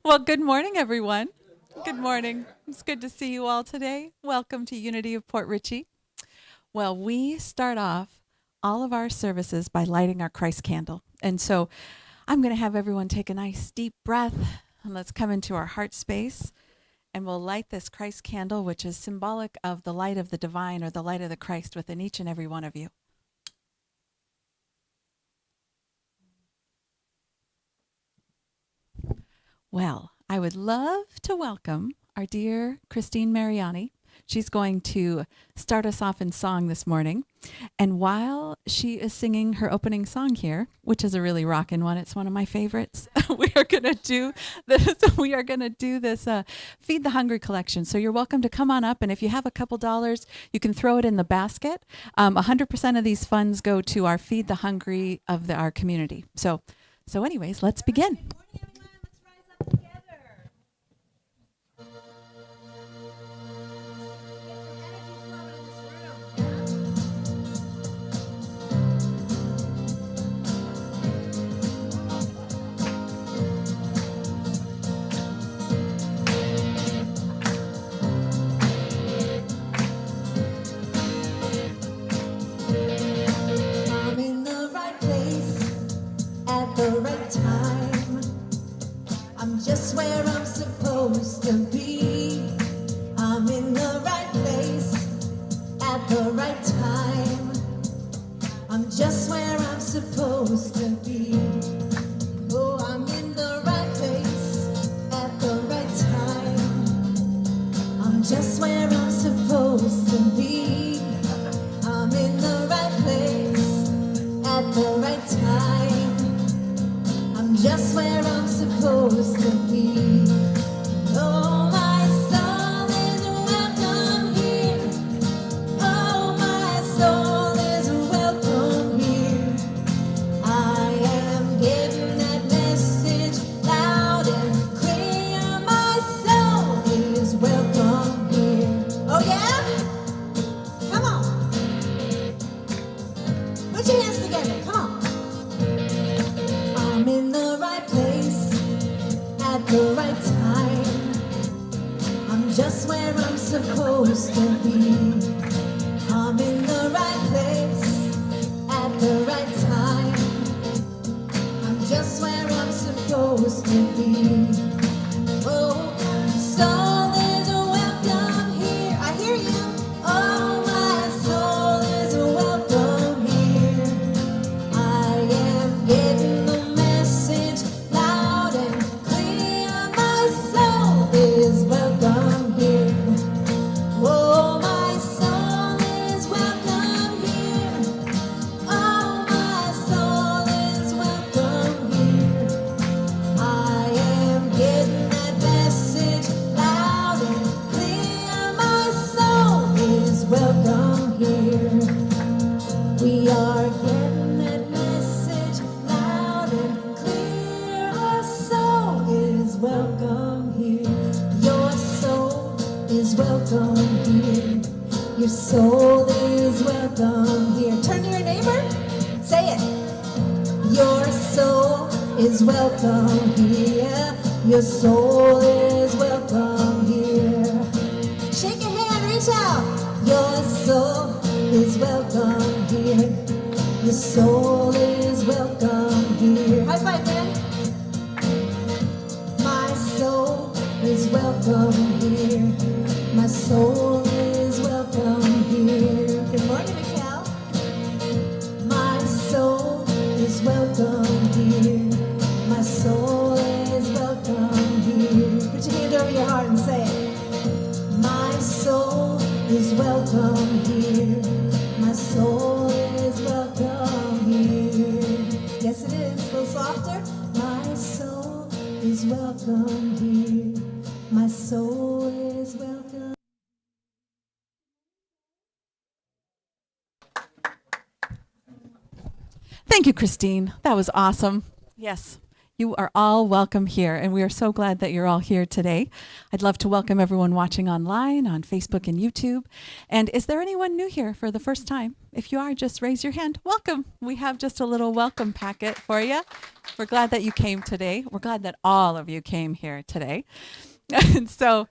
Well, good morning, everyone. Good morning. It's good to see you all today. Welcome to Unity of Port Richey. Well, we start off all of our services by lighting our Christ candle. And so I'm going to have everyone take a nice deep breath and let's come into our heart space and we'll light this Christ candle, which is symbolic of the light of the divine or the light of the Christ within each and every one of you. Well, I would love to welcome our dear Christine Mariani. She's going to start us off in song this morning. And while she is singing her opening song here, which is a really rockin' one, it's one of my favorites, we are going to do this Feed the Hungry collection. So you're welcome to come on up. And if you have a couple dollars, you can throw it in the basket. 100% of these funds go to our Feed the Hungry of our community. So anyways, let's begin. The right time. I'm just where I'm supposed to be. I'm in the right place at the right time. I'm just where I'm supposed to be. Oh, I'm in the right place at the right time. I'm just where I'm supposed to be. I'm in the right place at the right time. Just where I'm supposed to be. Oh, my soul is welcome here. Oh, my soul is welcome here. I am getting that message loud and clear. My soul is welcome here. Oh, yeah? Come on. Put your hands together. Come on. I'm in the right place at the right time. I'm just where I'm supposed to be. I'm in the right place at the right time. I'm just where I'm supposed to be. Oh, soul is welcome here. I hear you. Oh, my soul is welcome here. I am getting the loud and clear, my soul is welcome here. Oh, my soul is welcome here. Oh, my soul is welcome here. I am getting that message loud and clear, my soul is welcome here. We are getting that message loud and clear. Our soul is welcome here. Your soul is welcome here. Your soul is welcome here. Turn to your neighbor. Say it. Your soul is welcome here. Your soul is welcome here. Shake your hand, reach out. Your soul is welcome here. Your soul is welcome here. High five, man. My soul is welcome here. My soul is welcome here. Good morning, Mikkel. My soul is welcome here. My soul is welcome here. Put your hand over your heart and say it. My soul is welcome here. My soul is welcome here. Yes, it is. A little softer. My soul is welcome here. My soul is welcome. Thank you, Christine. That was awesome. Yes. You are all welcome here, and we are so glad that you're all here today. I'd love to welcome everyone watching online on Facebook and YouTube. And is there anyone new here for the first time? If you are, just raise your hand. Welcome. We have just a little welcome packet for you. We're glad that you came today. We're glad that all of you came here today. And so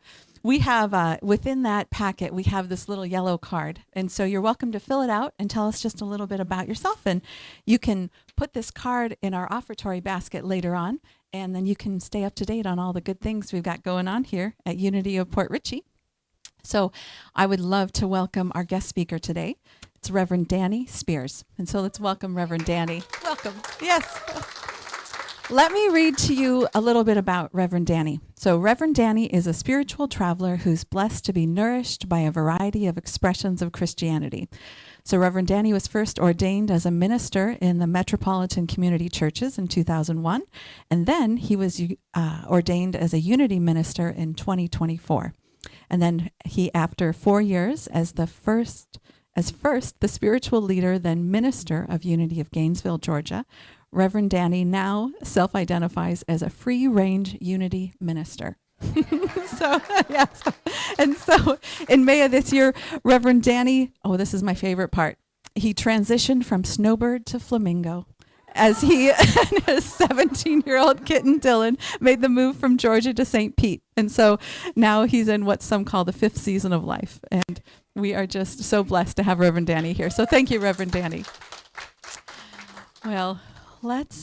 we have, within that packet, we have this little yellow card. And so you're welcome to fill it out and tell us just a little bit about yourself. And you can put this card in our offertory basket later on, and then you can stay up to date on all the good things we've got going on here at Unity of Port Richey. So I would love to welcome our guest speaker today. It's Reverend Danny Spears. And so let's welcome Reverend Danny. Welcome. Yes. Let me read to you a little bit about Reverend Danny. So Reverend Danny is a spiritual traveler who's blessed to be nourished by a variety of expressions of Christianity. So Reverend Danny was first ordained as a minister in the Metropolitan Community Churches in 2001, and then he was ordained as a Unity minister in 2024. And then he, after 4 years as first the spiritual leader, then minister of Unity of Gainesville, Georgia, Reverend Danny now self-identifies as a free-range Unity minister. So, yes. And so in May of this year, Reverend Danny, oh, this is my favorite part. He transitioned from snowbird to flamingo as he and his 17-year-old kitten, Dylan, made the move from Georgia to St. Pete. And so now he's in what some call the 5th season of life. And we are just so blessed to have Reverend Danny here. So thank you, Reverend Danny. Well, let's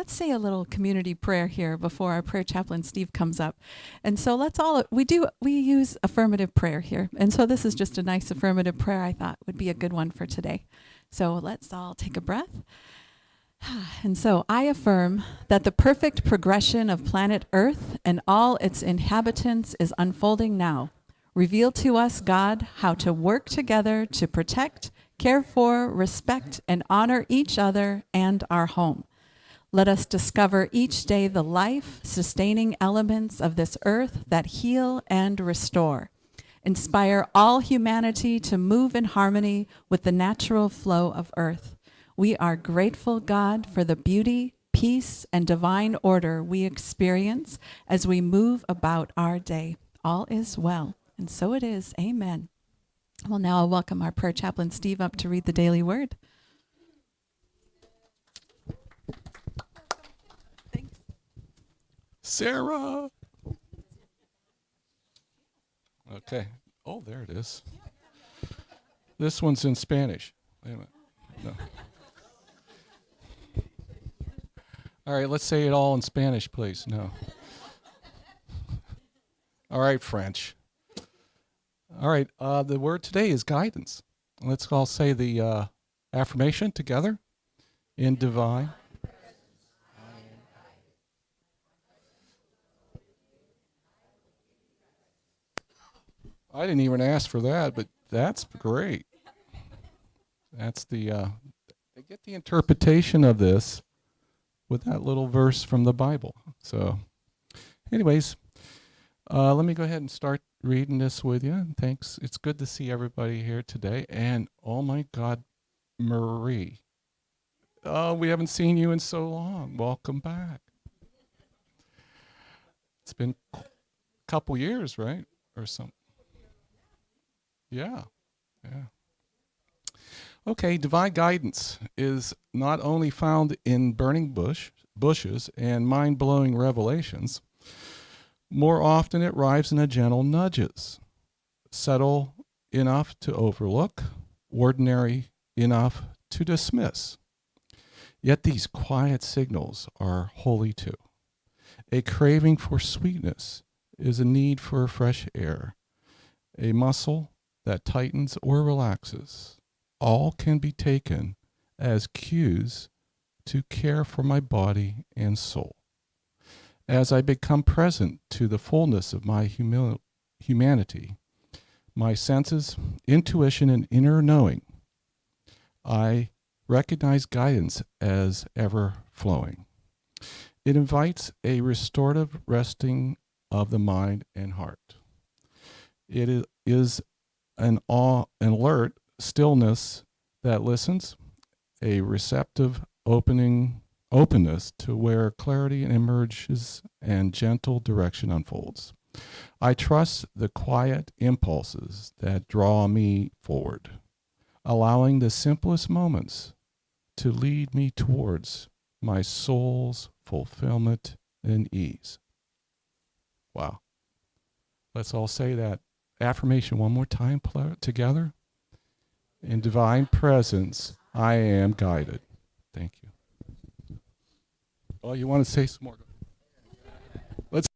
say a little community prayer here before our prayer chaplain Steve comes up. And so we use affirmative prayer here. And so this is just a nice affirmative prayer I thought would be a good one for today. So let's all take a breath. And so I affirm that the perfect progression of planet Earth and all its inhabitants is unfolding now. Reveal to us, God, how to work together to protect, care for, respect, and honor each other and our home. Let us discover each day the life-sustaining elements of this earth that heal and restore. Inspire all humanity to move in harmony with the natural flow of earth. We are grateful, God, for the beauty, peace, and divine order we experience as we move about our day. All is well, and so it is. Amen. Well, now I'll welcome our prayer chaplain, Steve, up to read the daily word. Thanks. Sarah. Okay. Oh, there it is. This one's in Spanish. Wait a minute. No. All right, let's say it all in Spanish, please. No. All right, French. All right, the word today is guidance. Let's all say the affirmation together. In divine. I didn't even ask for that, but that's great. That's they get the interpretation of this with that little verse from the Bible. So, anyways, let me go ahead and start reading this with you. Thanks. It's good to see everybody here today. And oh my God, Marie. Oh, we haven't seen you in so long. Welcome back. It's been a couple years, right? Or something. Yeah. Okay, divine guidance is not only found in burning bushes and mind-blowing revelations. More often it arrives in a gentle nudges, subtle enough to overlook, ordinary enough to dismiss. Yet these quiet signals are holy too. A craving for sweetness is a need for fresh air, a muscle that tightens or relaxes. All can be taken as cues to care for my body and soul. As I become present to the fullness of my humanity, my senses, intuition, and inner knowing, I recognize guidance as ever flowing. It invites a restorative resting of the mind and heart. It is an alert stillness that listens, a receptive opening openness to where clarity emerges and gentle direction unfolds. I trust the quiet impulses that draw me forward, allowing the simplest moments to lead me towards my soul's fulfillment and ease. Wow. Let's all say that affirmation one more time together. In divine presence, I am guided. Thank you. Oh, you want to say some more? Let's.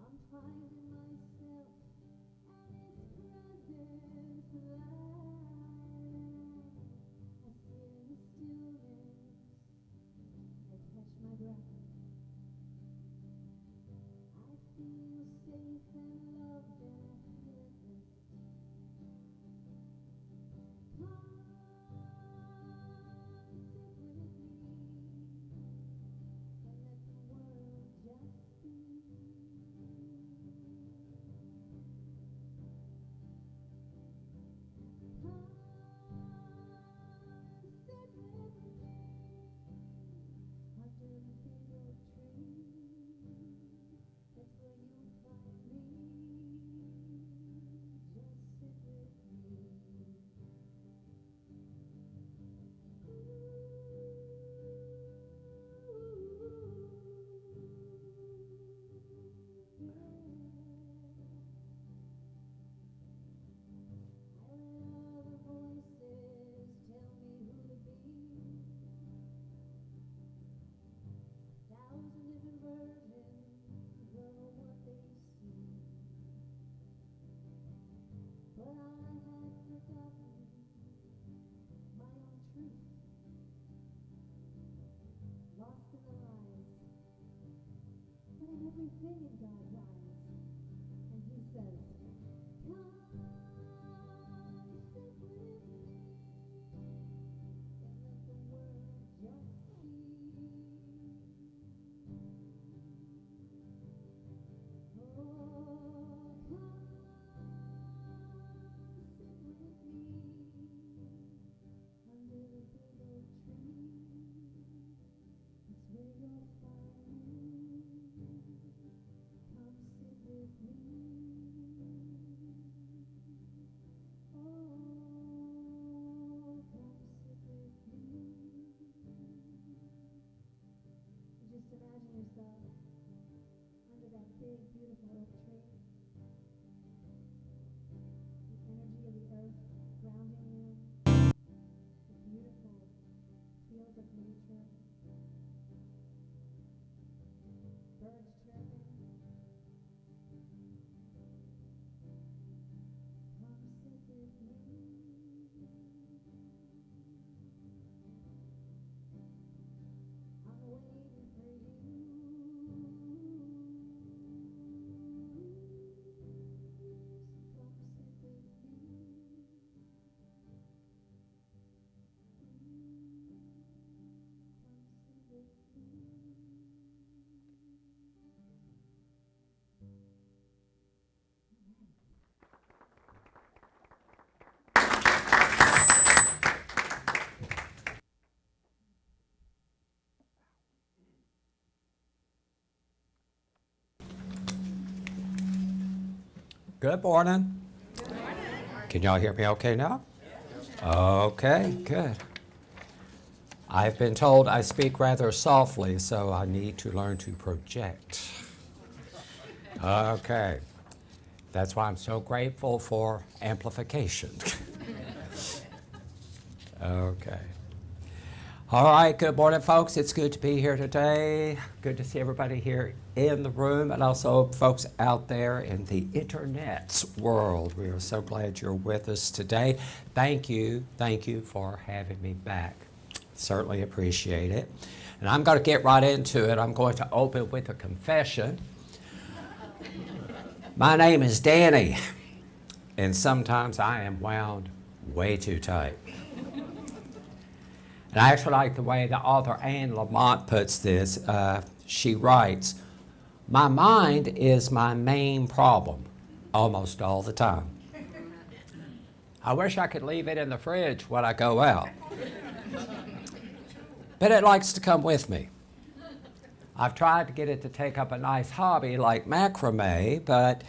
I'm finding myself and its presence light. I sit in the stillness, I catch my breath. I feel safe and loved and I feel at rest. Come sit with me and let the world just be. Come sit with me under the big oak tree. That's where you'll find me. Just sit with me. I let other voices tell me who to be. Thousand different versions of what they see. But I had forgotten my own truth, lost in the lies. But I'm everything in God's eyes. And He says, come sit with me and let the world just see. Oh, come sit with me under the big oak tree. It's where you'll find me. Come oak tree, the energy of the earth grounding you, the beautiful fields of nature, birds chirping. Come sit with me. I'm waiting for you. So come sit with me. Come sit with me. Good morning. Can y'all hear me okay now? Okay, good. I've been told I speak rather softly, so I need to learn to project. Okay. That's why I'm so grateful for amplification. Okay. All right, good morning, folks. It's good to be here today. Good to see everybody here in the room and also folks out there in the internet world. We are so glad you're with us today. Thank you for having me back. Certainly appreciate it. And I'm going to get right into it. I'm going to open with a confession. My name is Danny, and sometimes I am wound way too tight. And I actually like the way the author Anne Lamott puts this. She writes, "My mind is my main problem almost all the time. I wish I could leave it in the fridge when I go out. But it likes to come with me. I've tried to get it to take up a nice hobby like macrame, but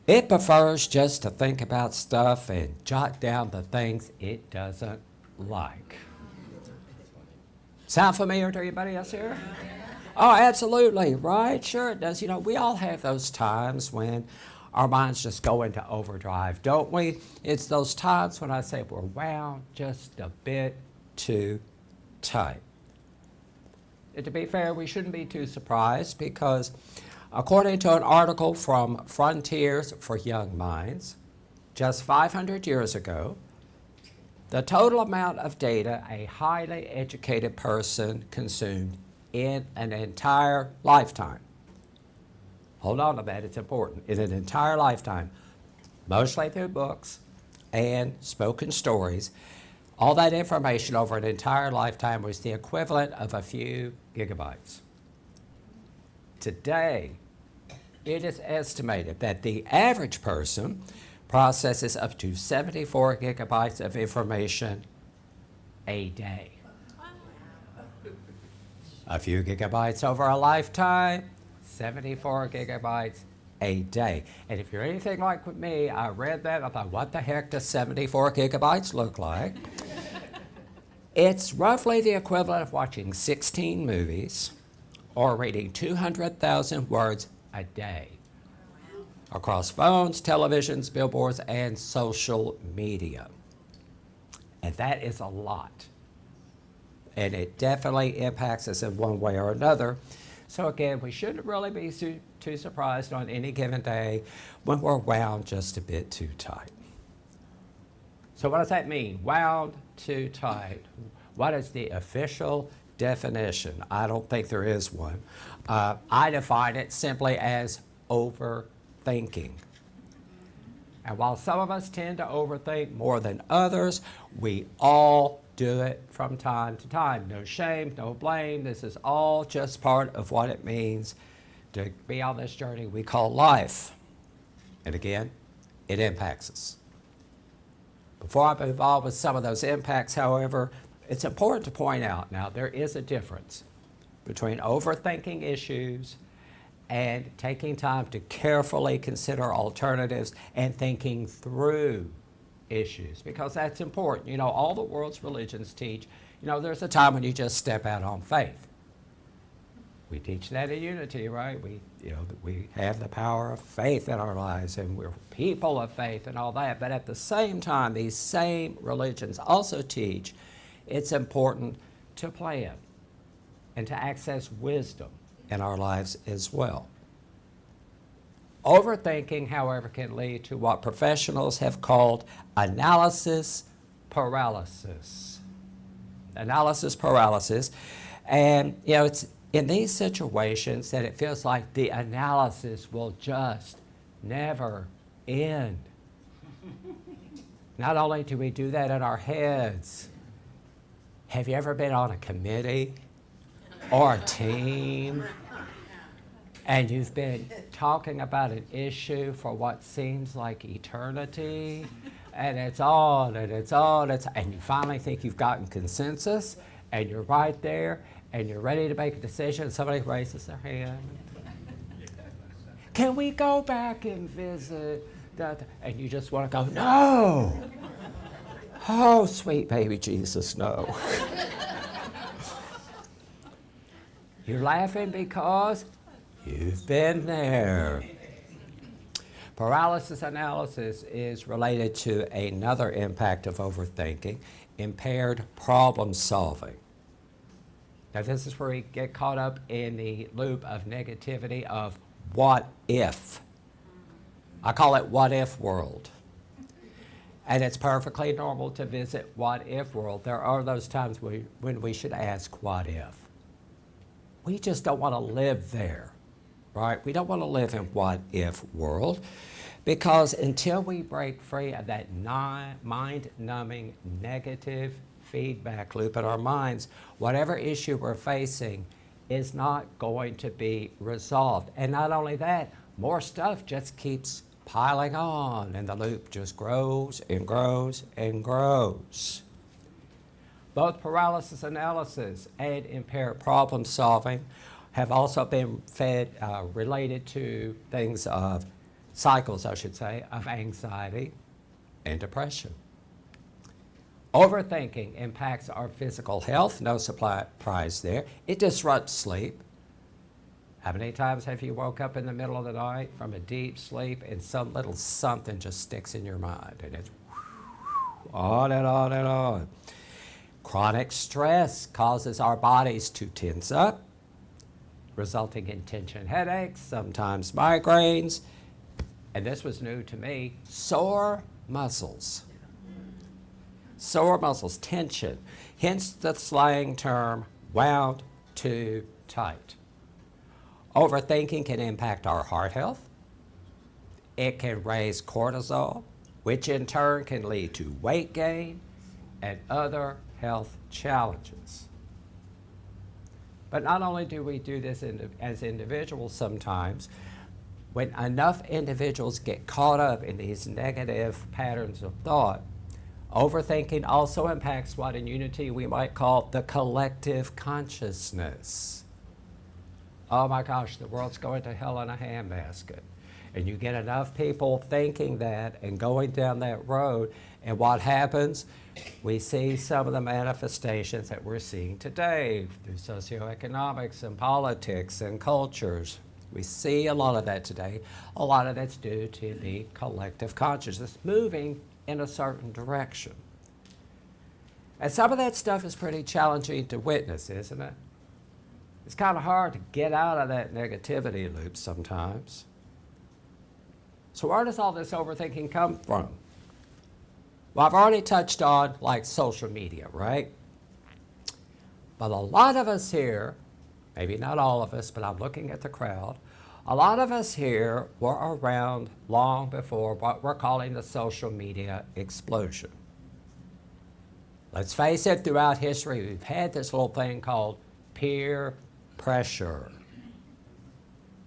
it prefers just to think about stuff and jot down the things it doesn't like." Sound familiar to anybody else here? Oh, absolutely, right? Sure it does. You know, we all have those times when our minds just go into overdrive, don't we? It's those times when I say we're wound just a bit too tight. And to be fair, we shouldn't be too surprised because according to an article from Frontiers for Young Minds, just 500 years ago, the total amount of data a highly educated person consumed in an entire lifetime. Hold on to that, it's important. In an entire lifetime, mostly through books and spoken stories, all that information over an entire lifetime was the equivalent of a few gigabytes. Today, it is estimated that the average person processes up to 74 gigabytes of information a day. A few gigabytes over a lifetime, 74 gigabytes a day. And if you're anything like with me, I read that, I thought, what the heck does 74 gigabytes look like? It's roughly the equivalent of watching 16 movies or reading 200,000 words a day across phones, televisions, billboards, and social media. And that is a lot. And it definitely impacts us in one way or another. So again, we shouldn't really be too surprised on any given day when we're wound just a bit too tight. So what does that mean? Wound too tight. What is the official definition? I don't think there is one. I define it simply as overthinking. And while some of us tend to overthink more than others, we all do it from time to time. No shame, no blame. This is all just part of what it means to be on this journey we call life. And again, it impacts us. Before I move on with some of those impacts, however, it's important to point out now there is a difference between overthinking issues and taking time to carefully consider alternatives and thinking through issues, because that's important. You know, all the world's religions teach, you know, there's a time when you just step out on faith. We teach that in unity, right? We have the power of faith in our lives, and we're people of faith and all that. But at the same time, these same religions also teach it's important to plan and to access wisdom in our lives as well. Overthinking, however, can lead to what professionals have called analysis paralysis. Analysis paralysis. And, it's in these situations that it feels like the analysis will just never end. Not only do we do that in our heads, have you ever been on a committee or a team and you've been talking about an issue for what seems like eternity, and it's on and it's on, and you finally think you've gotten consensus, and you're right there, and you're ready to make a decision, and somebody raises their hand. Can we go back and visit that? And you just want to go, no! Oh, sweet baby Jesus, no. You're laughing because you've been there. Paralysis analysis is related to another impact of overthinking, impaired problem solving. Now, this is where we get caught up in the loop of negativity of what if. I call it what if world. And it's perfectly normal to visit what if world. There are those times when we should ask what if. We just don't want to live there, right? We don't want to live in what if world, because until we break free of that mind-numbing negative feedback loop in our minds, whatever issue we're facing is not going to be resolved. And not only that, more stuff just keeps piling on, and the loop just grows and grows and grows. Both paralysis analysis and impaired problem solving have also been related to things of cycles, I should say, of anxiety and depression. Overthinking impacts our physical health, no surprise there. It disrupts sleep. How many times have you woke up in the middle of the night from a deep sleep and some little something just sticks in your mind, and it's on and on and on. Chronic stress causes our bodies to tense up, resulting in tension headaches, sometimes migraines, and this was new to me, sore muscles. Sore muscles, tension, hence the slang term wound too tight. Overthinking can impact our heart health. It can raise cortisol, which in turn can lead to weight gain and other health challenges. But not only do we do this as individuals sometimes, when enough individuals get caught up in these negative patterns of thought, overthinking also impacts what in unity we might call the collective consciousness. Oh my gosh, the world's going to hell in a handbasket. And you get enough people thinking that and going down that road, and what happens? We see some of the manifestations that we're seeing today through socioeconomics and politics and cultures. We see a lot of that today. A lot of that's due to the collective consciousness moving in a certain direction. And some of that stuff is pretty challenging to witness, isn't it? It's kind of hard to get out of that negativity loop sometimes. So where does all this overthinking come from? Well, I've already touched on like social media, right? But a lot of us here, maybe not all of us, but I'm looking at the crowd, a lot of us here were around long before what we're calling the social media explosion. Let's face it, throughout history, we've had this little thing called peer pressure.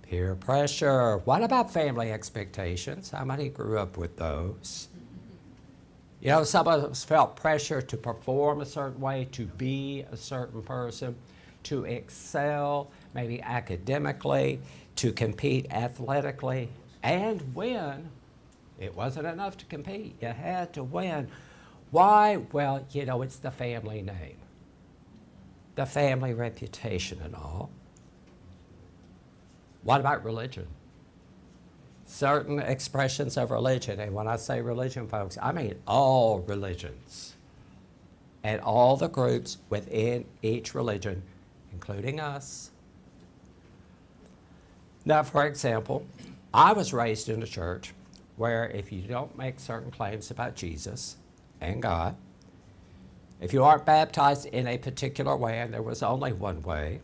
Peer pressure. What about family expectations? How many grew up with those? You know, some of us felt pressure to perform a certain way, to be a certain person, to excel, maybe academically, to compete athletically, and win. It wasn't enough to compete. You had to win. Why? Well, you know, it's the family name, the family reputation and all. What about religion? Certain expressions of religion, and when I say religion, folks, I mean all religions and all the groups within each religion, including us. Now, for example, I was raised in a church where if you don't make certain claims about Jesus and God, if you aren't baptized in a particular way, and there was only one way,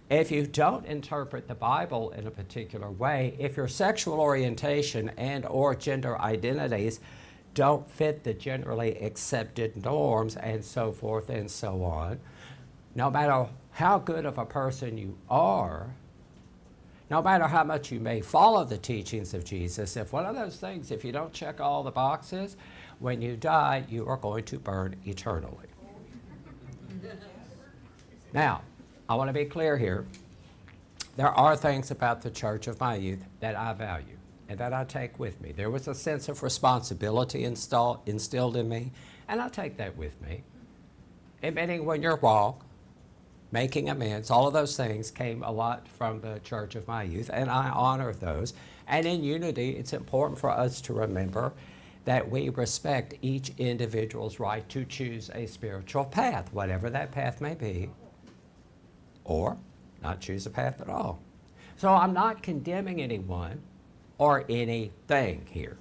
if you don't interpret the Bible in a particular way, if your sexual orientation and or gender identities don't fit the generally accepted norms and so forth and so on, no matter how good of a person you are, no matter how much you may follow the teachings of Jesus, if one of those things, if you don't check all the boxes, when you die, you are going to burn eternally. Now, I want to be clear here. There are things about the church of my youth that I value and that I take with me. There was a sense of responsibility instilled in me, and I take that with me. Admitting when you're wrong, making amends, all of those things came a lot from the church of my youth, and I honor those. And in unity, it's important for us to remember that we respect each individual's right to choose a spiritual path, whatever that path may be, or not choose a path at all. So I'm not condemning anyone or anything here.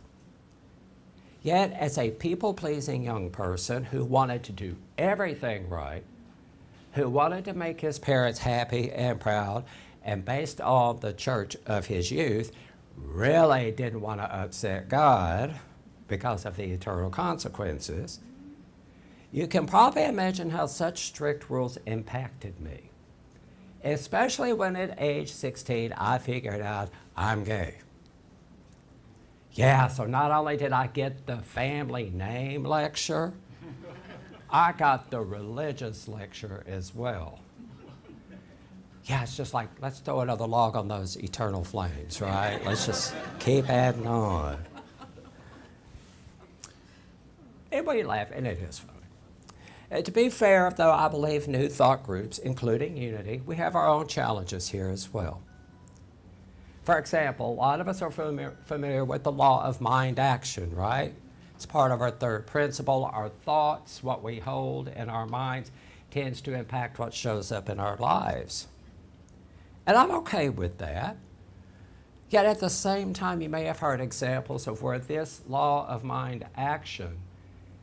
Yet, as a people-pleasing young person who wanted to do everything right, who wanted to make his parents happy and proud, and based on the church of his youth, really didn't want to upset God because of the eternal consequences, you can probably imagine how such strict rules impacted me. Especially when at age 16, I figured out I'm gay. Yeah, so not only did I get the family name lecture, I got the religious lecture as well. Yeah, it's just like, let's throw another log on those eternal flames, right? Let's just keep adding on. And we laugh, and it is funny. To be fair, though, I believe New Thought groups, including Unity, we have our own challenges here as well. For example, a lot of us are familiar with the law of mind action, right? It's part of our third principle. Our thoughts, what we hold in our minds, tends to impact what shows up in our lives. And I'm okay with that. Yet at the same time, you may have heard examples of where this law of mind action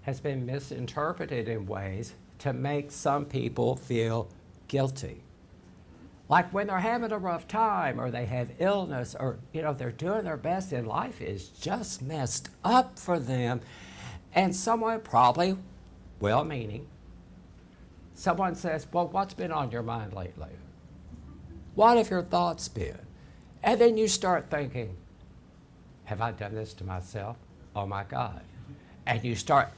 has been misinterpreted in ways to make some people feel guilty. Like when they're having a rough time or they have illness or, they're doing their best and life is just messed up for them. And someone probably well-meaning, someone says, well, what's been on your mind lately? What have your thoughts been? And then you start thinking, have I done this to myself? Oh my God. And you start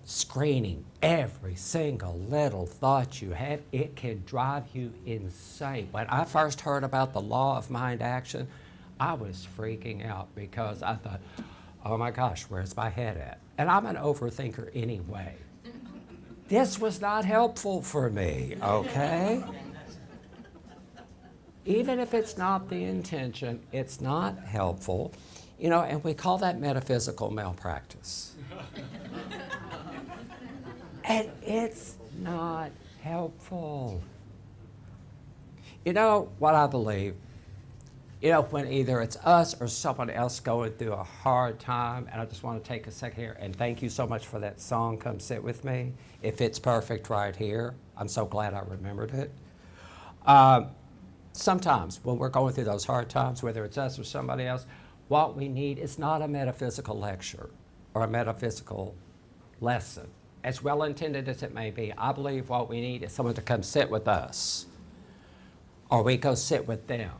screening every single little thought you have. It can drive you insane. When I first heard about the law of mind action, I was freaking out because I thought, oh my gosh, where's my head at? And I'm an overthinker anyway. This was not helpful for me, okay? Even if it's not the intention, it's not helpful. And we call that metaphysical malpractice. And it's not helpful. What I believe? When either it's us or someone else going through a hard time, and I just want to take a second here and thank you so much for that song, Come Sit With Me. It fits perfect right here. I'm so glad I remembered it. Sometimes when we're going through those hard times, whether it's us or somebody else, what we need is not a metaphysical lecture or a metaphysical lesson. As well-intended as it may be, I believe what we need is someone to come sit with us, or we go sit with them.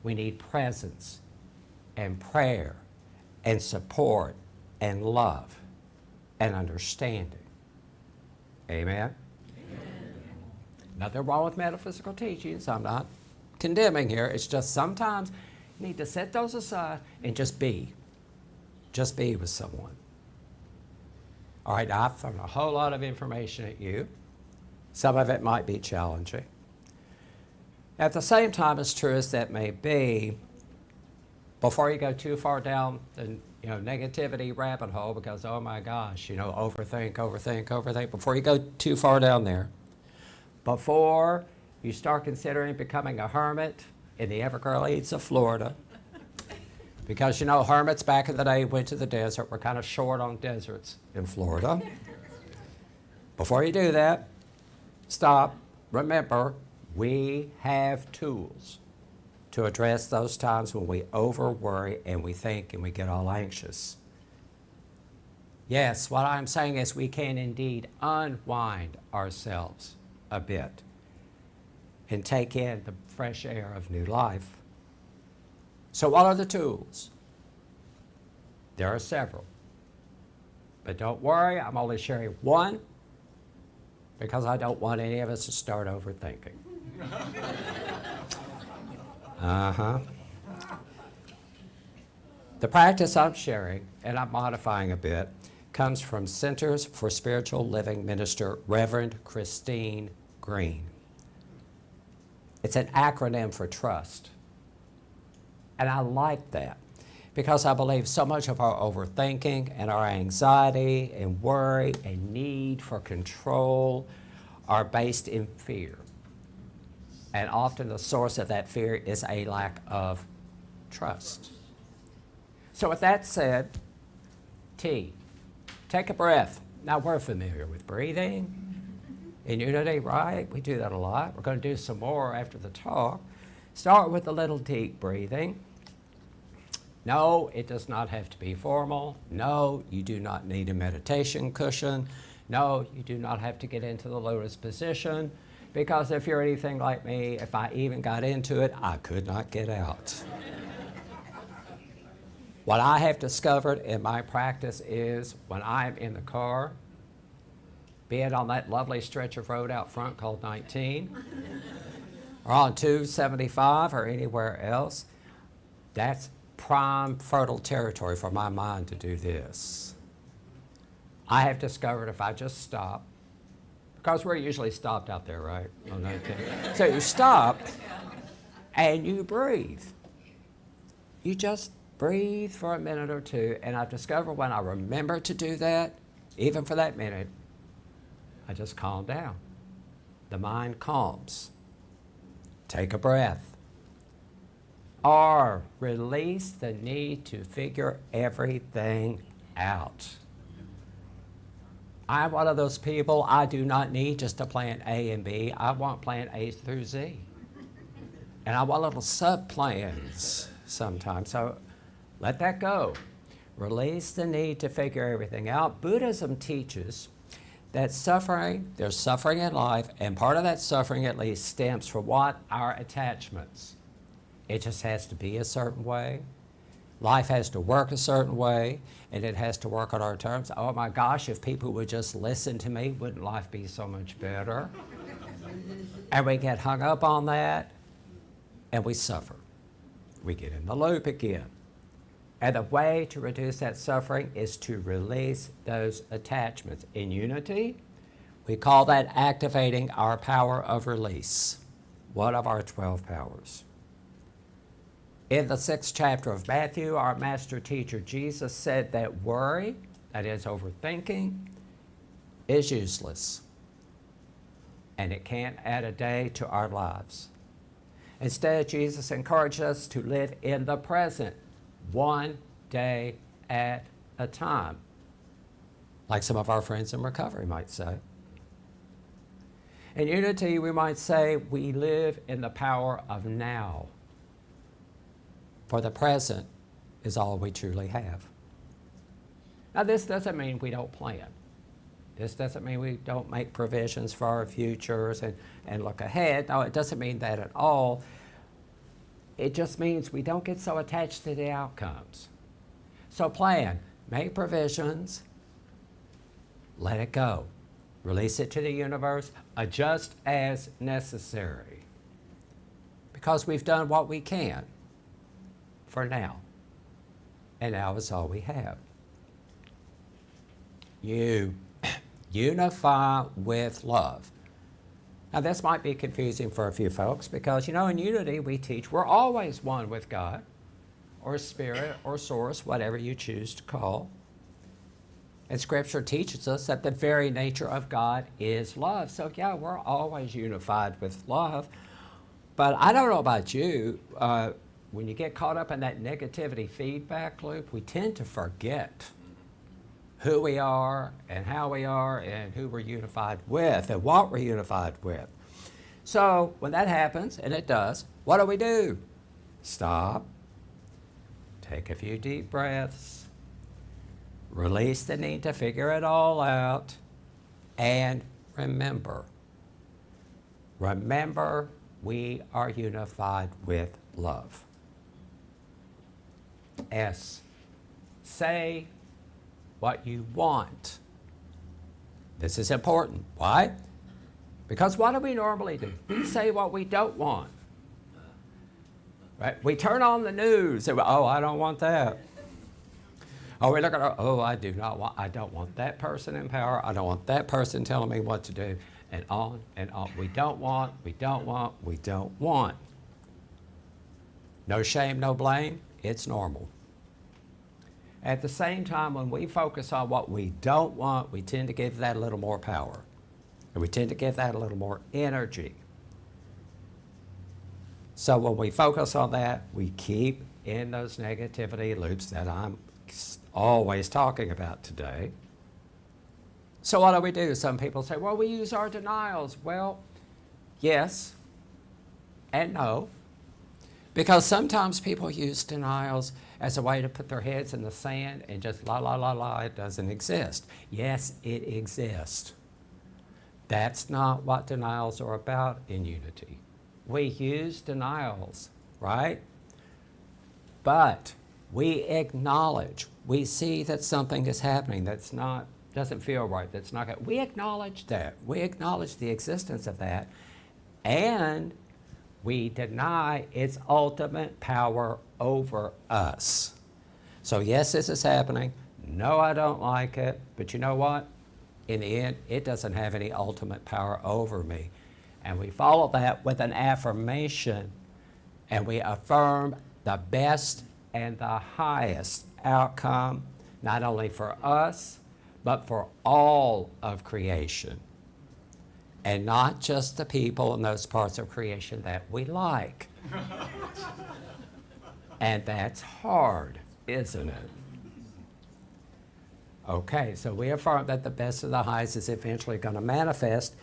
We need presence and prayer and support and love and understanding. Amen? Nothing wrong with metaphysical teachings. I'm not condemning here. It's just sometimes you need to set those aside and just be. Just be with someone. All right, I've thrown a whole lot of information at you. Some of it might be challenging. At the same time, as true as that may be, before you go too far down the negativity rabbit hole, because oh my gosh, overthink, before you go too far down there, before you start considering becoming a hermit in the Everglades of Florida, because hermits back in the day went to the desert, were kind of short on deserts in Florida. Before you do that, stop, remember, we have tools to address those times when we over worry and we think and we get all anxious. Yes, what I'm saying is we can indeed unwind ourselves a bit and take in the fresh air of new life. So what are the tools? There are several. But don't worry, I'm only sharing one because I don't want any of us to start overthinking. The practice I'm sharing, and I'm modifying a bit, comes from Centers for Spiritual Living Minister Reverend Christine Green. It's an acronym for trust. And I like that because I believe so much of our overthinking and our anxiety and worry and need for control are based in fear. And often the source of that fear is a lack of trust. So with that said, T, take a breath. Now we're familiar with breathing in unity, right? We do that a lot. We're going to do some more after the talk. Start with a little deep breathing. No, it does not have to be formal. No, you do not need a meditation cushion. No, you do not have to get into the lotus position, because if you're anything like me, if I even got into it, I could not get out. What I have discovered in my practice is when I'm in the car, be it on that lovely stretch of road out front called 19, or on 275 or anywhere else, that's prime fertile territory for my mind to do this. I have discovered if I just stop, because we're usually stopped out there, right? On 19. So you stop and you breathe. You just breathe for a minute or two, and I've discovered when I remember to do that, even for that minute, I just calm down. The mind calms. Take a breath. Or release the need to figure everything out. I'm one of those people, I do not need just a plan A and B. I want plan A through Z. And I want little sub-plans sometimes. So let that go. Release the need to figure everything out. Buddhism teaches that suffering, there's suffering in life, and part of that suffering at least stems from what? Our attachments. It just has to be a certain way. Life has to work a certain way, and it has to work on our terms. Oh my gosh, if people would just listen to me, wouldn't life be so much better? And we get hung up on that, and we suffer. We get in the loop again. And the way to reduce that suffering is to release those attachments. In unity, we call that activating our power of release, one of our 12 powers. In the 6th chapter of Matthew, our master teacher Jesus said that worry, that is overthinking, is useless. And it can't add a day to our lives. Instead, Jesus encouraged us to live in the present, one day at a time, like some of our friends in recovery might say. In unity, we might say we live in the power of now. For the present is all we truly have. Now, this doesn't mean we don't plan. This doesn't mean we don't make provisions for our futures and look ahead. No, it doesn't mean that at all. It just means we don't get so attached to the outcomes. So plan, make provisions, let it go. Release it to the universe, adjust as necessary. Because we've done what we can for now. And now is all we have. You unify with love. Now, this might be confusing for a few folks because, in unity we teach we're always one with God, or Spirit, or Source, whatever you choose to call. And Scripture teaches us that the very nature of God is love. So, yeah, we're always unified with love. But I don't know about you, when you get caught up in that negativity feedback loop, we tend to forget who we are and how we are and who we're unified with and what we're unified with. So when that happens, and it does, what do? Stop, take a few deep breaths, release the need to figure it all out, and remember. Remember, we are unified with love. S, say what you want. This is important. Why? Because what do we normally do? We say what we don't want. Right? We turn on the news and oh, I don't want that. Oh, we look at I don't want that person in power. I don't want that person telling me what to do. And on and on. We don't want. No shame, no blame. It's normal. At the same time, when we focus on what we don't want, we tend to give that a little more power. And we tend to give that a little more energy. So when we focus on that, we keep in those negativity loops that I'm always talking about today. So what do? Some people say, well, we use our denials. Well, yes and no. Because sometimes people use denials as a way to put their heads in the sand and just it doesn't exist. Yes, it exists. That's not what denials are about in unity. We use denials, right? But we acknowledge, we see that something is happening doesn't feel right, that's not good. We acknowledge that. We acknowledge the existence of that. And we deny its ultimate power over us. So yes, this is happening. No, I don't like it. But you know what? In the end, it doesn't have any ultimate power over me. And we follow that with an affirmation. And we affirm the best and the highest outcome, not only for us, but for all of creation. And not just the people in those parts of creation that we like. And that's hard, isn't it? Okay, so we affirm that the best of the highest is eventually going to manifest.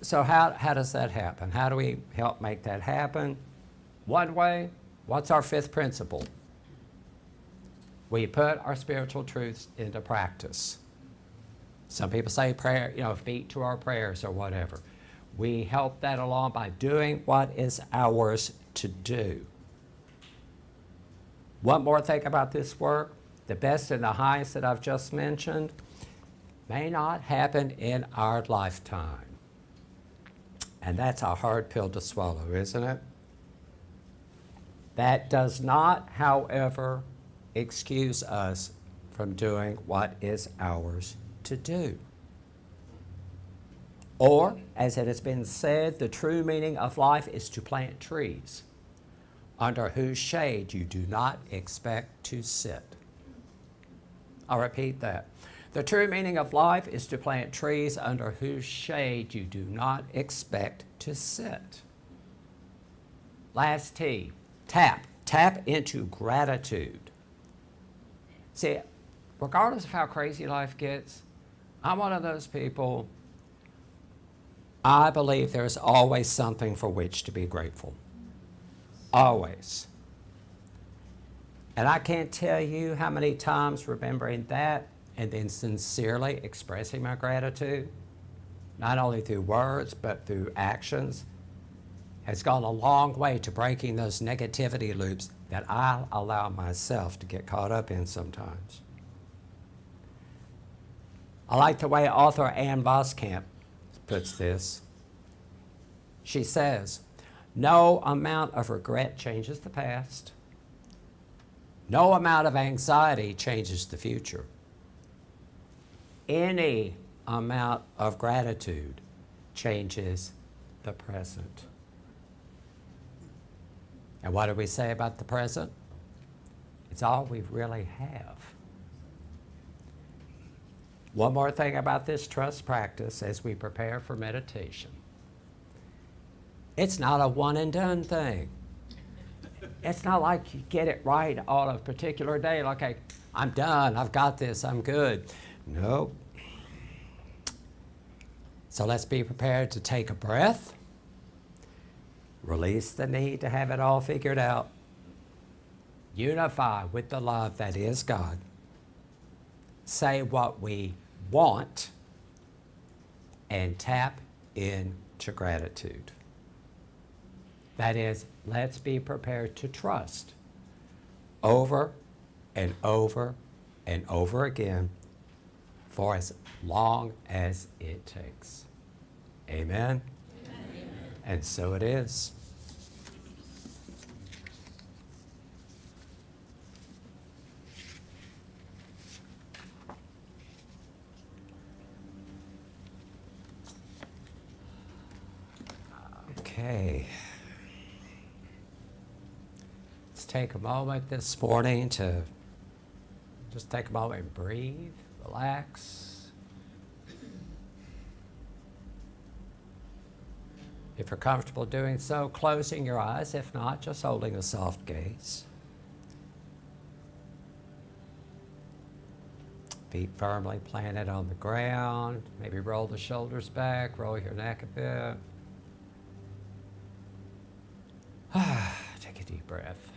So how does that happen? How do we help make that happen? One way, what's our fifth principle? We put our spiritual truths into practice. Some people say prayer, feet to our prayers or whatever. We help that along by doing what is ours to do. One more thing about this work, the best and the highest that I've just mentioned may not happen in our lifetime. And that's a hard pill to swallow, isn't it? That does not, however, excuse us from doing what is ours to do. Or, as it has been said, the true meaning of life is to plant trees under whose shade you do not expect to sit. I'll repeat that. The true meaning of life is to plant trees under whose shade you do not expect to sit. Last T, tap. Tap into gratitude. See, regardless of how crazy life gets, I'm one of those people, I believe there's always something for which to be grateful. Always. And I can't tell you how many times remembering that and then sincerely expressing my gratitude, not only through words, but through actions, has gone a long way to breaking those negativity loops that I allow myself to get caught up in sometimes. I like the way author Ann Voskamp puts this. She says, no amount of regret changes the past. No amount of anxiety changes the future. Any amount of gratitude changes the present. And what do we say about the present? It's all we really have. One more thing about this trust practice as we prepare for meditation. It's not a one and done thing. It's not like you get it right on a particular day, like, okay, I'm done, I've got this, I'm good. Nope. So let's be prepared to take a breath, release the need to have it all figured out, unify with the love that is God, say what we want, and tap into gratitude. That is, let's be prepared to trust over and over and over again for as long as it takes. Amen? Amen. And so it is. Okay. Let's take a moment this morning to just take a moment and breathe, relax. If you're comfortable doing so, closing your eyes. If not, just holding a soft gaze. Feet firmly planted on the ground. Maybe roll the shoulders back, roll your neck a bit. Take a deep breath.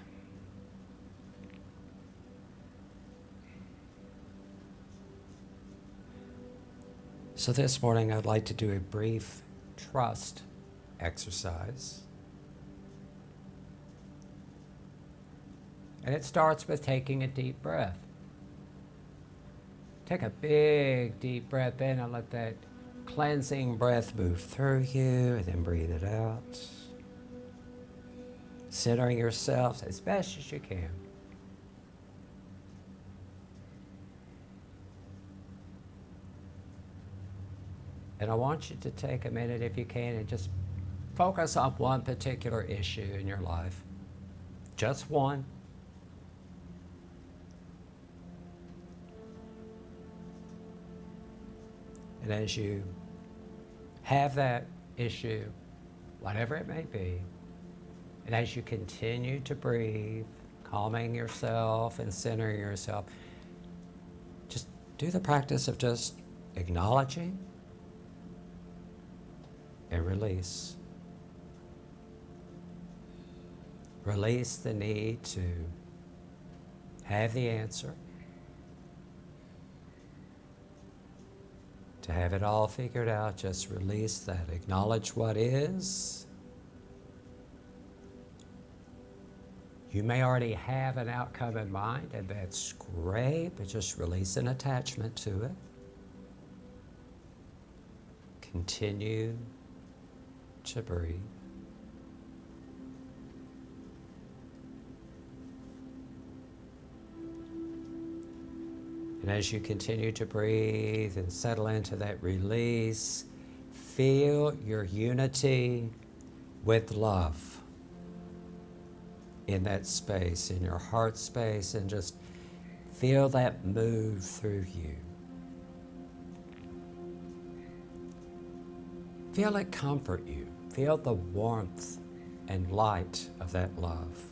So this morning I'd like to do a brief trust exercise. And it starts with taking a deep breath. Take a big deep breath in and let that cleansing breath move through you, and then breathe it out. Centering yourself as best as you can. And I want you to take a minute, if you can, and just focus on one particular issue in your life. Just one. And as you have that issue, whatever it may be, and as you continue to breathe, calming yourself and centering yourself, just do the practice of just acknowledging and release. Release the need to have the answer, to have it all figured out. Just release that. Acknowledge what is. You may already have an outcome in mind, and that's great, but just release an attachment to it. Continue to breathe. And as you continue to breathe and settle into that release, feel your unity with love in that space, in your heart space, and just feel that move through you. Feel it comfort you. Feel the warmth and light of that love.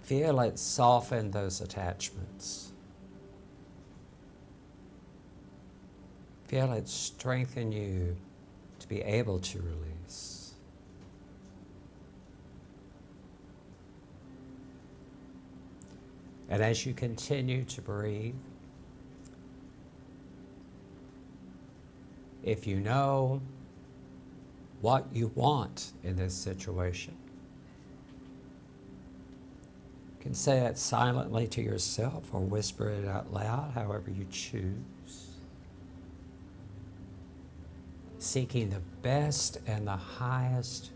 Feel it soften those attachments. Feel it strengthen you to be able to release. And as you continue to breathe, if you know what you want in this situation, you can say it silently to yourself or whisper it out loud, however you choose. Seeking the best and the highest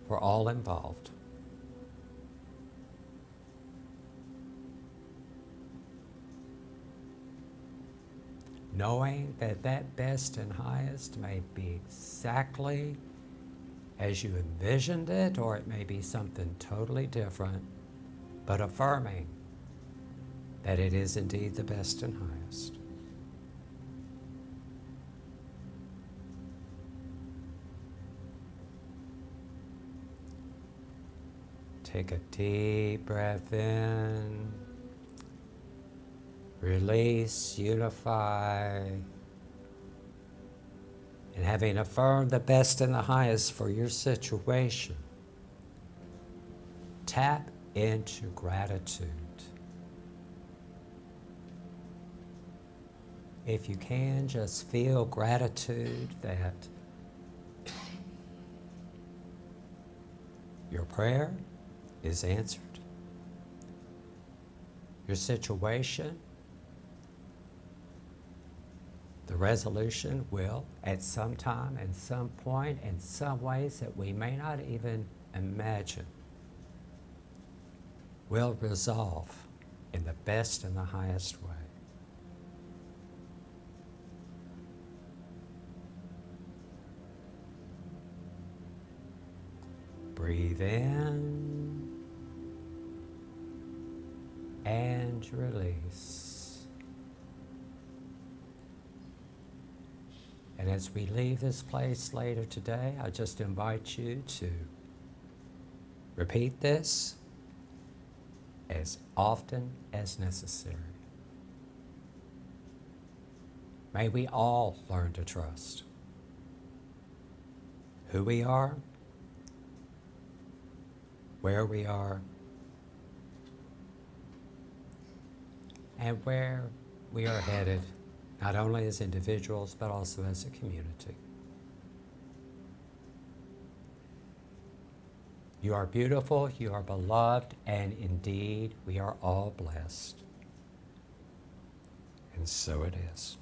for all involved. knowing that that best and highest may be exactly as you envisioned it, or it may be something totally different, but affirming that it is indeed the best and highest. Take a deep breath in, release, unify, and having affirmed the best and the highest for your situation, tap into gratitude. If you can, just feel gratitude that your prayer is answered. Your situation, the resolution will, at some time, and some point, in some ways that we may not even imagine, will resolve in the best and the highest way. Breathe in and release. And as we leave this place later today, I just invite you to repeat this as often as necessary. May we all learn to trust who we are, where we are, and where we are headed, not only as individuals, but also as a community. You are beautiful, you are beloved, and indeed, we are all blessed. And so it is.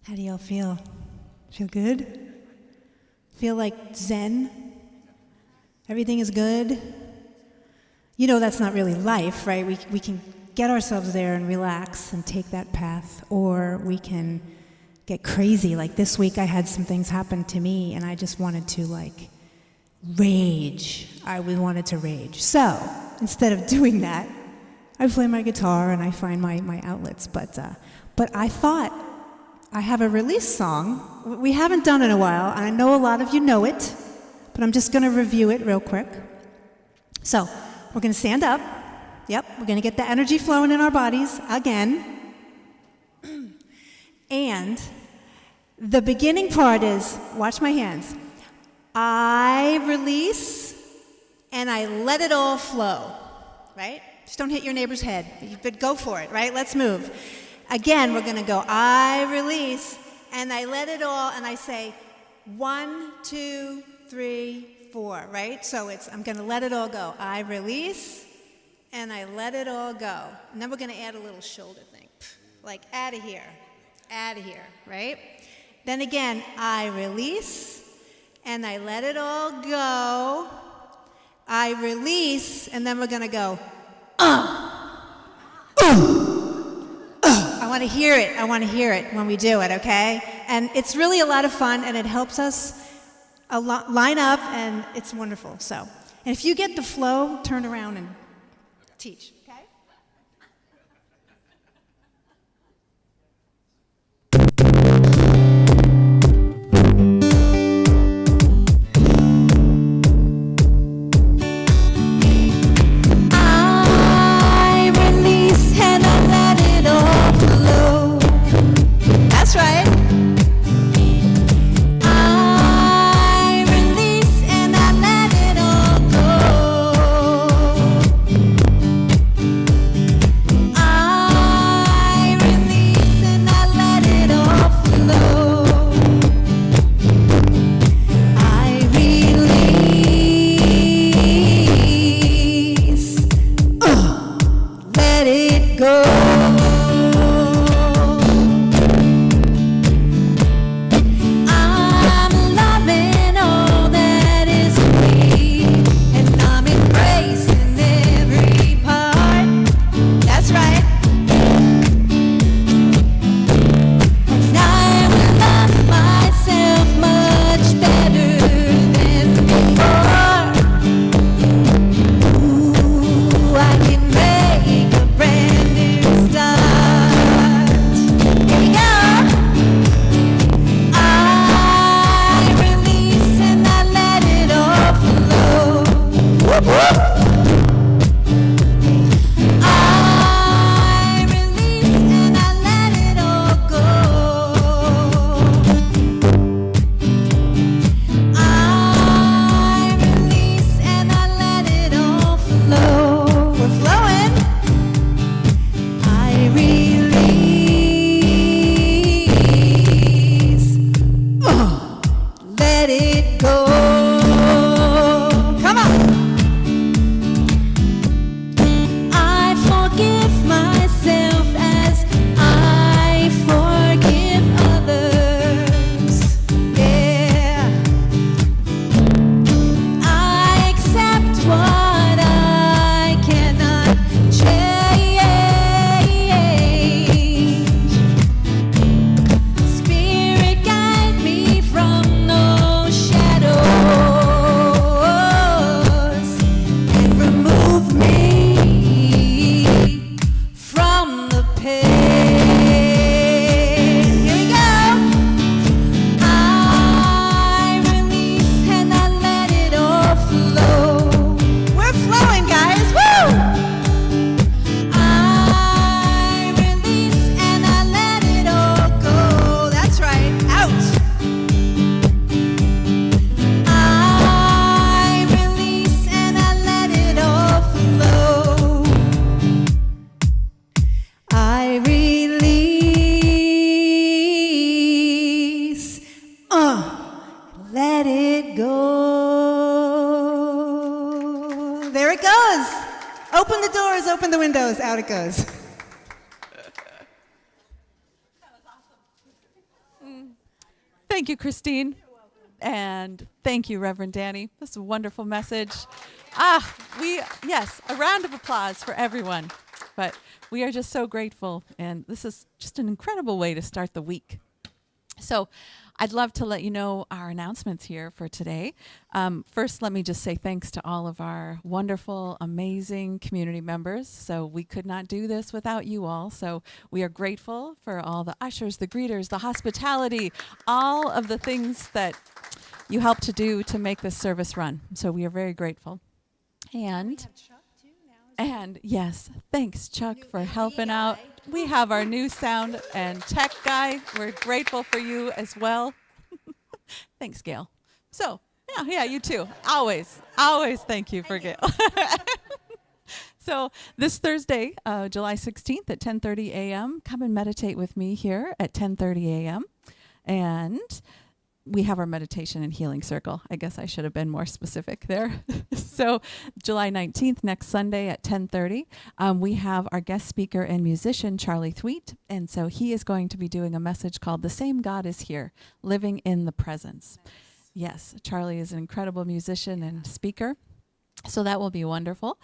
How do y'all feel? Feel good? Feel like Zen? Everything is good? You know that's not really life, right? We can get ourselves there and relax and take that path, or we can get crazy. Like this week I had some things happen to me and I just wanted to rage. I wanted to rage. So instead of doing that, I play my guitar and I find my outlets. But I thought I have a release song. We haven't done it in a while, and I know a lot of you know it, but I'm just going to review it real quick. So we're going to stand up. Yep, we're going to get the energy flowing in our bodies again. And the beginning part is, watch my hands. I release, and I let it all flow, right? Just don't hit your neighbor's head, but go for it, right? Let's move. Again, we're going to go, I release, and I let it all, and I say 1, 2, 3, 4, right? So I'm going to let it all go. I release, and I let it all go. And then we're going to add a little shoulder thing, like out of here, right? Then again, I release, and I let it all go. I release, and then we're going to go, I want to hear it. I want to hear it when we do it, okay? And it's really a lot of fun, and it helps us line up, and it's wonderful. So, and if you get the flow, turn around and teach, okay? I release and I let it all flow. That's right. I release and I let it all go. I release. Let it go. There it goes. Open the doors, open the windows, out it goes. Thank you, Christine. And thank you, Reverend Danny. This is a wonderful message. Yes, a round of applause for everyone. But we are just so grateful. And this is just an incredible way to start the week. So I'd love to let you know our announcements here for today. First, let me just say thanks to all of our wonderful, amazing community members. So we could not do this without you all. So we are grateful for all the ushers, the greeters, the hospitality, all of the things that you help to do to make this service run. So we are very grateful. And yes, thanks, Chuck, for helping out. We have our new sound and tech guy. We're grateful for you as well. Thanks, Gail. So, yeah, you too. Always thank you for Gail. So this Thursday, July 16th at 10:30 a.m., come and meditate with me here at 10:30 a.m. And we have our meditation and healing circle. I guess I should have been more specific there. So July 19th, next Sunday at 10:30, we have our guest speaker and musician, Charlie Thweet. And so he is going to be doing a message called The Same God is Here, Living in the Presence. Nice. Yes, Charlie is an incredible musician and speaker. So that will be wonderful.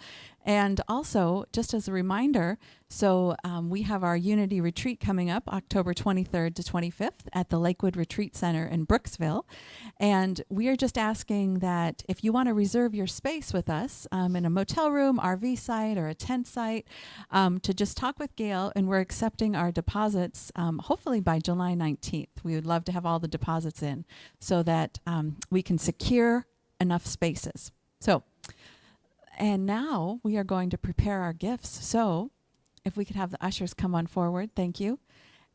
And also, just as a reminder, so we have our Unity Retreat coming up October 23rd to 25th at the Lakewood Retreat Center in Brooksville. And we are just asking that if you want to reserve your space with us in a motel room, RV site, or a tent site, to just talk with Gail, and we're accepting our deposits hopefully by July 19th. We would love to have all the deposits in so that we can secure enough spaces. So, and now we are going to prepare our gifts. So if we could have the ushers come on forward, thank you.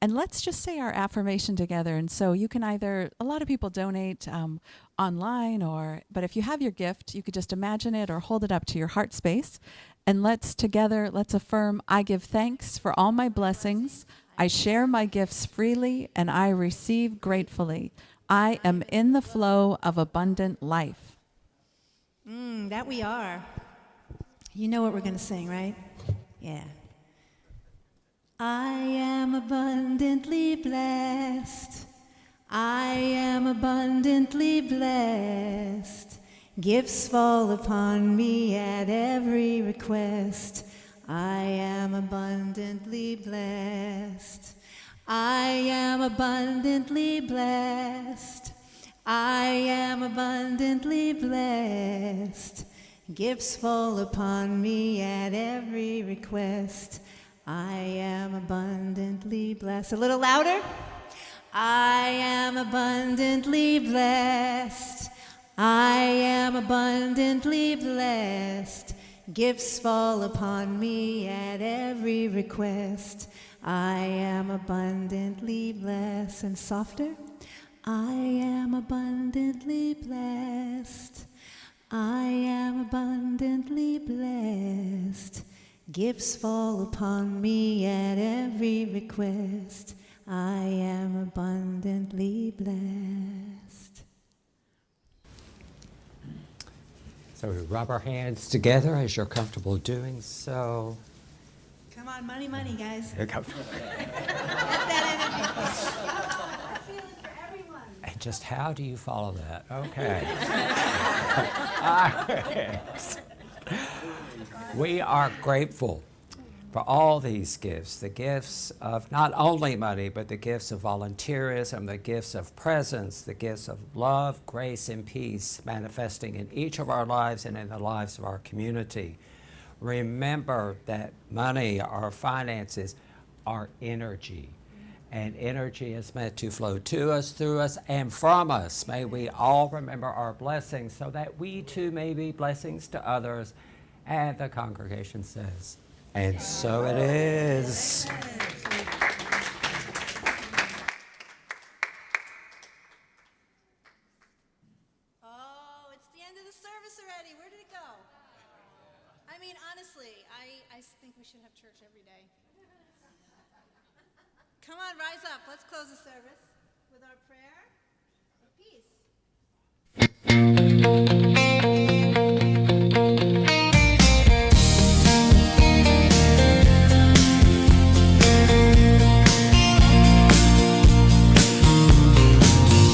And let's just say our affirmation together. And so you can either, a lot of people donate online, but if you have your gift, you could just imagine it or hold it up to your heart space. And let's affirm, I give thanks for all my blessings. I share my gifts freely and I receive gratefully. I am in the flow of abundant life. That we are. You know what we're going to sing, right? Yeah. I am abundantly blessed. I am abundantly blessed. Gifts fall upon me at every request. I am abundantly blessed. I am abundantly blessed. I am abundantly blessed. Gifts fall upon me at every request. I am abundantly blessed. A little louder. I am abundantly blessed. I am abundantly blessed. Gifts fall upon me at every request. I am abundantly blessed. And softer. I am abundantly blessed. I am abundantly blessed. Gifts fall upon me at every request. I am abundantly blessed. So we rub our hands together as you're comfortable doing so. Come on, money, money, guys. Here it comes. Get that energy. And just how do you follow that? Okay. We are grateful for all these gifts, the gifts of not only money, but the gifts of volunteerism, the gifts of presence, the gifts of love, grace, and peace manifesting in each of our lives and in the lives of our community. Remember that money, our finances, are energy. And energy is meant to flow to us, through us, and from us. May we all remember our blessings so that we too may be blessings to others. And the congregation says, and so it is. Oh, it's the end of the service already. Where did it go? I mean, honestly, I think we should have church every day. on, rise up. Let's close the service with our prayer of peace.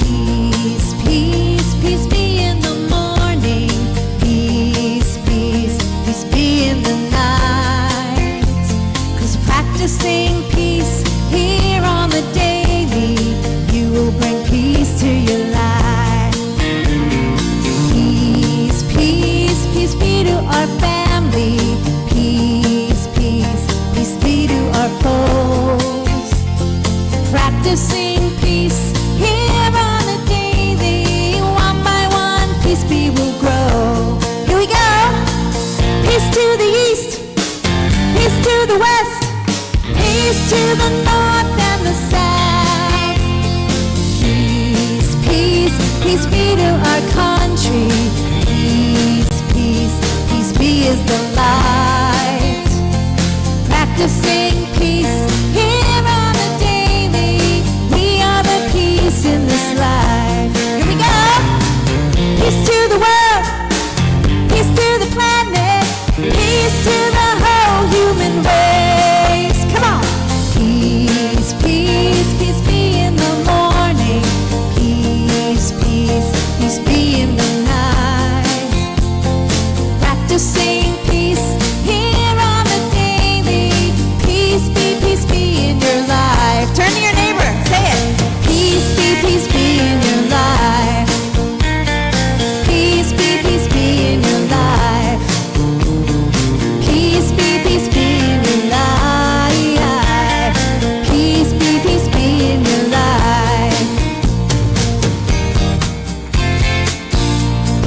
Peace, peace, peace be in the morning. Peace, peace, peace be in the night. 'Cause practicing peace here on the daily, you will bring peace to your life. Peace, peace, peace be to our family. Peace, peace, peace be to our foes. Practicing peace here on a daily, one by one, peace be will grow. Here we go. Peace to the east, peace to the west, peace to the north and the south. Peace, peace, peace be to our country. Peace, peace, peace be is the light. Practicing peace here on a daily, we are the peace in this life. Here we go. Peace to the world, peace to the planet, peace to the whole human race. Come on. Peace, peace, peace be in the morning. Peace, peace, peace be in the night. Practicing peace here on the daily. Peace be in your life. Turn to your neighbor, say it. Peace be in your life. Peace be in your life. Peace be in your life. Peace be in your life.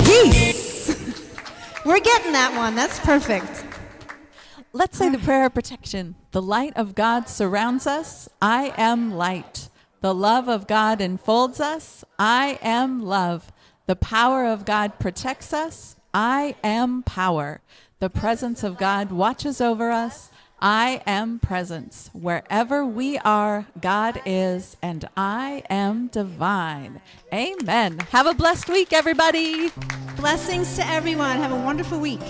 Peace. We're getting that one. That's perfect. Let's say the prayer of protection. The light of God surrounds us. I am light. The love of God enfolds us. I am love. The power of God protects us. I am power. The presence of God watches over us. I am presence. Wherever we are, God is, and I am divine. Amen. Have a blessed week, everybody. Blessings to everyone. Have a wonderful week.